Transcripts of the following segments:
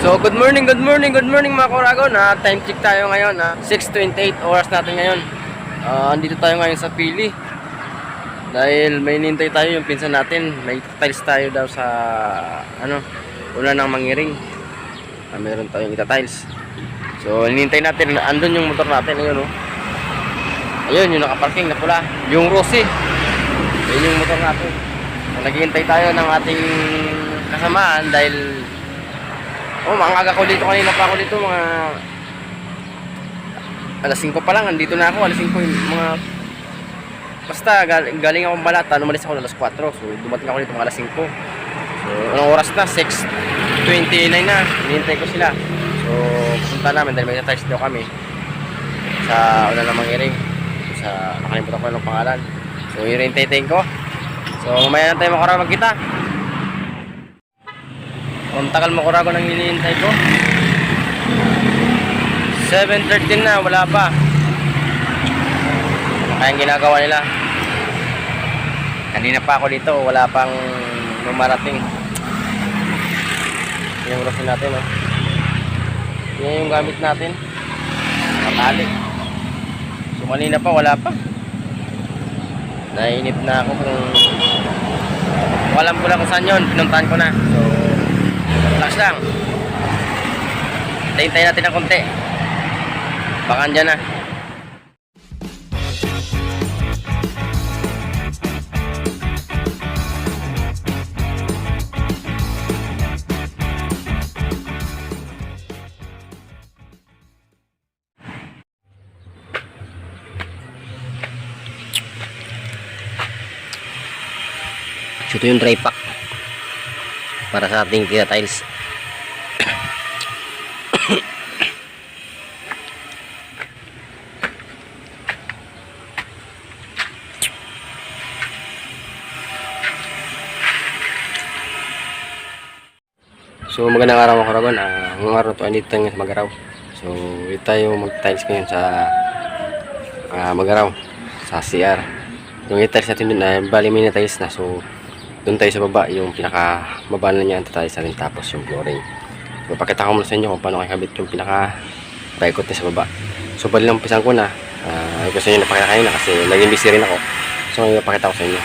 So good morning mga Koragon. Time check tayo ngayon. 6:28 oras natin ngayon. Andito tayo ngayon sa Pili. Dahil may nintay tayo yung pinsan natin. May tiles tayo daw sa una ng Mangiring. Meron tayong ita-tiles. So hinintay natin, andun yung motor natin, ayun oh. Ayun yung nakaparking na pula, yung Rossi. Ayun yung motor natin. So, naghihintay tayo ng ating kasamaan dahil mga aga ko dito, kanina pa ako dito, mga alas 5 pa lang, andito na ako, alas 5 mga basta galing akong Balata, umalis ako alas 4, so dumating ako dito mga alas 5. So anong oras na? 6:29 na, hinihintay ko sila. So punta namin dahil may na-tiles daw kami sa una ng Mangiring, sa nakalimutan ko ng pangalan. So hinihintay ko, so mamaya na tayo magkita. Ang tagal mo Koragon nang hinihintay ko. 7:13 na, wala pa. Kaya ang ginagawa nila. Kanina pa ako dito, wala pang lumarating. Yung Rossi natin, oh. Yan yung gamit natin. Matali. So kanina pa, wala pa. Nainip na ako kung alam ko lang kung saan yun, pinuntahan ko na. So relax lang. Hintayin natin ng konti. Baka andyan na. So ito yung dry pack para sa ating tiles. So magandang araw mga Koragon. Ngayong araw to, andito tayo sa Magaraw. So ito tayo mag-tiles ngayon sa Magaraw, sa CR. Yung i-tiles natin dun ay bali may na-tiles na. So doon tayo sa baba, yung pinaka baba na niya ang tiles natin, tapos yung flooring. So pakita ko muna sa inyo kung paano kakabit yung pinaka paikot niya sa baba. So bali lang pisan ko na. Ito sa inyo napakita kanina kasi naging busy rin ako. So ngayon napakita ko sa inyo.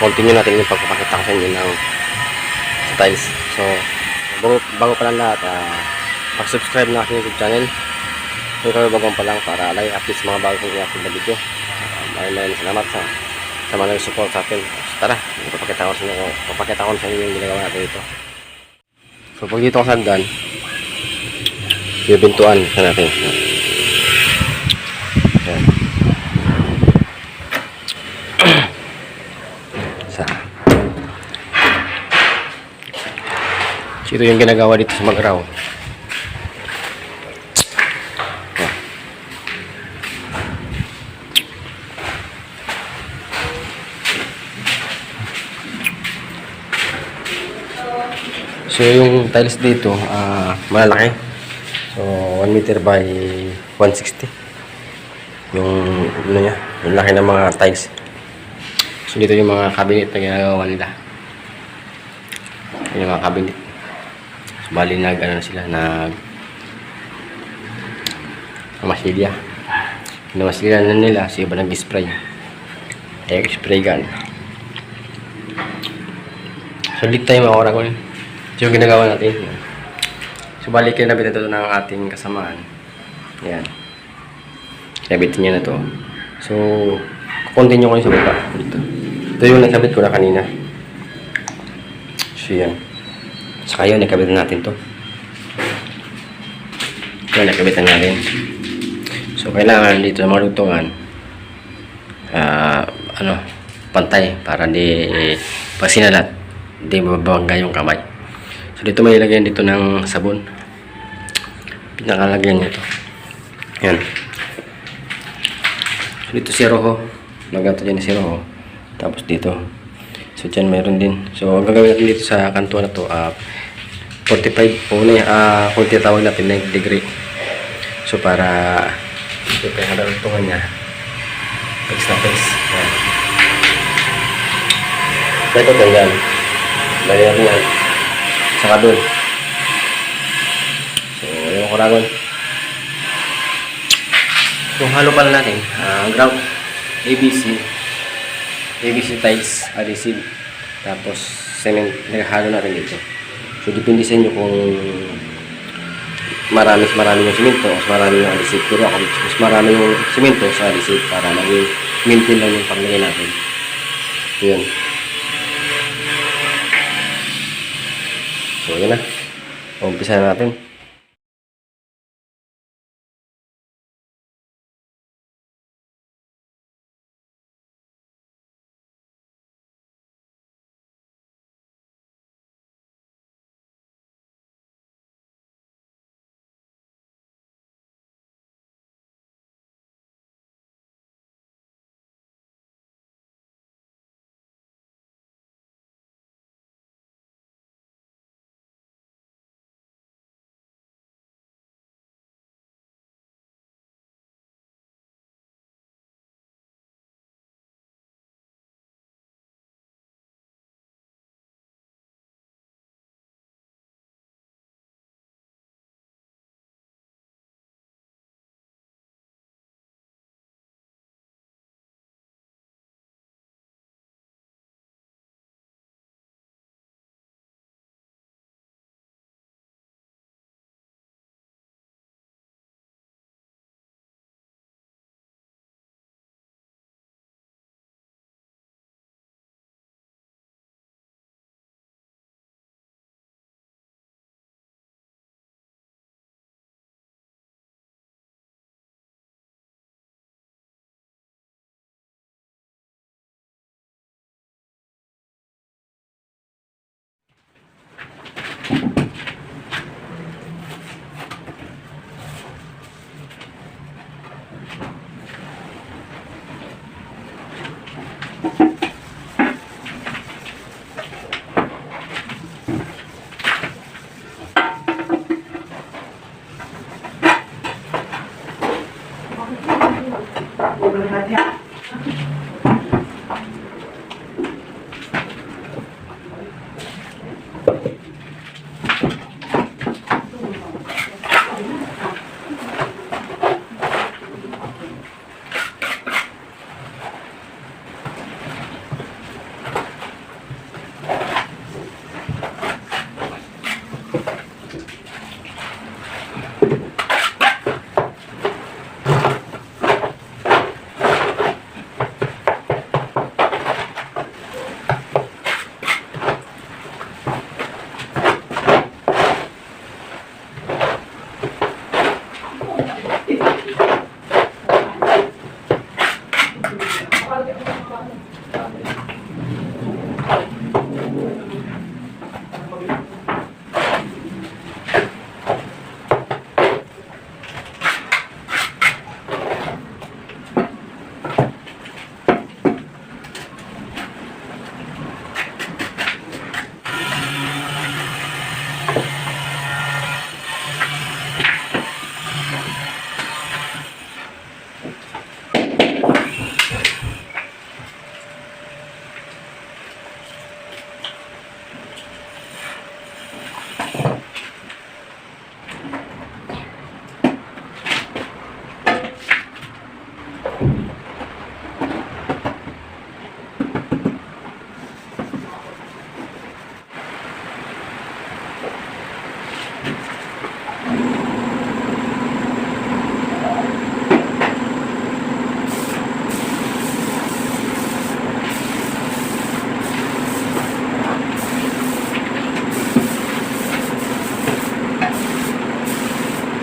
Continue natin yung pagpapakita ko sa inyo ng sa tiles. So bago pa lang lahat, mag-subscribe na aking YouTube channel kung kayo bagong pa lang para lagi update sa mga bago kong i-upload na video. Maraming salamat sa mga nag-support sa atin. So, tara, papakita ko sa inyo yung ginagawa natin dito. So pag dito ko sa hagdan, yung bintuan sa natin. Ayan. So ito yung ginagawa dito sa Magaraw. So yung tiles dito malalaki. So 1 meter by 160 yung niya, yung laki ng mga tiles. So dito yung mga cabinet na ginagawa nila. Yung mga cabinet. Bali na sila masilya. Masilya na nila so iba nag-spray. Spray gun. So lit tayo mga Koragon. Ito yung ginagawa natin. So bali kinabit ito ng ating kasamaan. Yan. Kinabitin niya na to. So continue ko yung sa baba dito. Ito yung nakabit ko na kanina. So yan. Saka yun, nakabitan natin to. Ito, nakabitan natin. So, kailangan dito sa mga lutungan, pantay para di pag sinalat, di mababangga yung kamay. So, dito may ilagyan dito ng sabon. Pinakalagyan niya to. Yan. So, dito si Rojo. Nagato dyan si Rojo. Tapos dito. So dyan mayroon din. So ang gagawin natin dito sa kanto na to 45 o kung tinatawag natin 90 degree. So para ito yung halaluntungan niya pegs na pegs. Kaya ito ganyan lagyan natin yan saka dun kurangon. So halo pala natin grout, ABC tiles adhesive, tapos cement, naghalo natin dito. So depende sa inyo kung marami yung simento o marami yung adhesive. Pero ako mas marami yung simento sa adhesive para maging maintain lang yung paglagay natin. So yun. So yun na, umpisa na natin.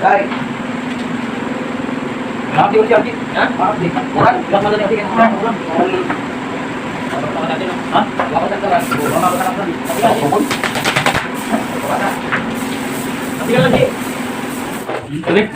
Ay. Maaf di usia Abdi. Ha? Maaf di. Kurang. Bilang mo tadi kan kurang. Apa pa natin? Ha? Bakit ang taras? Baka ka lang. Abi lagi. Balik.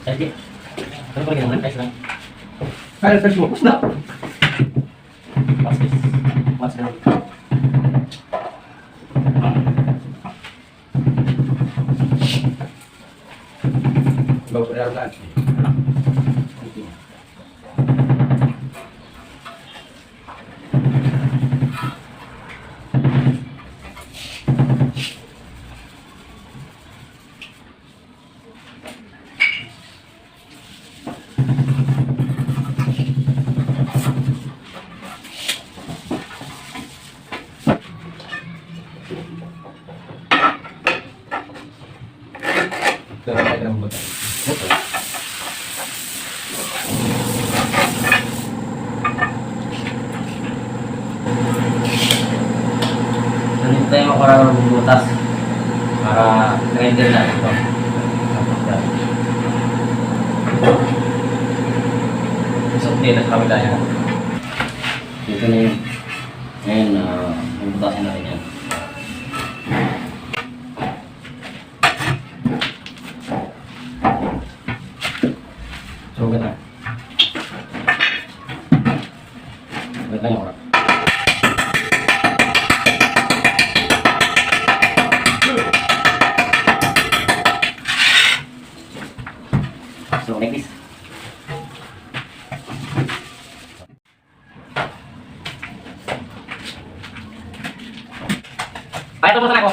Jadi, kalau pergi dengan guys lang. Kaya fresh mo, na. Mas down. Bawa ke dalam kan. Nanti mo orang butas para grinder na ito. Besok din at kabila yan. Ito na yun. Ngayon, butasin natin yan. So, ganda. Ganda yung oras. So, like this. Ay, tumusan ako.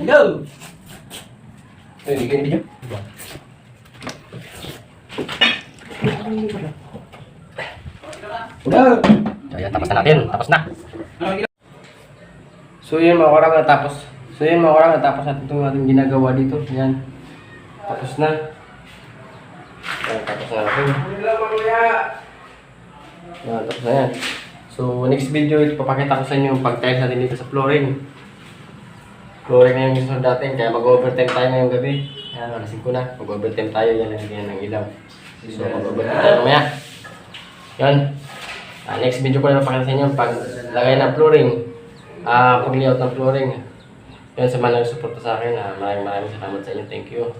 Go! Ini gini dia. Udah. Ya, tapos na natin. Tapos na. So yun mga karang natapos. Natapos natin itong ating ginagawa dito. Yan. Tapos na. Yan, tapos na natin. Yan, tapos na yan. So next video, ito papakita ko sa inyo yung pag-tiles natin dito sa flooring. Flooring na yung gusto natin, kaya mag-overtime tayo ngayong gabi. Yan, alasing ko na. Mag-overtime tayo, yan ng ilaw. So mag-overtime tayo mamaya. Yan. Next video ko na papakita sa inyo yung paglagay ng flooring. Pag-layout ng flooring. Yan, sa mga nagsuporta sa akin. Maraming salamat sa inyo. Thank you.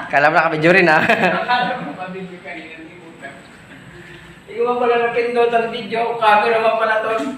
Kala mo nakabidyo rin ha. Ikaw pala napindot ang video, camera mo pala to.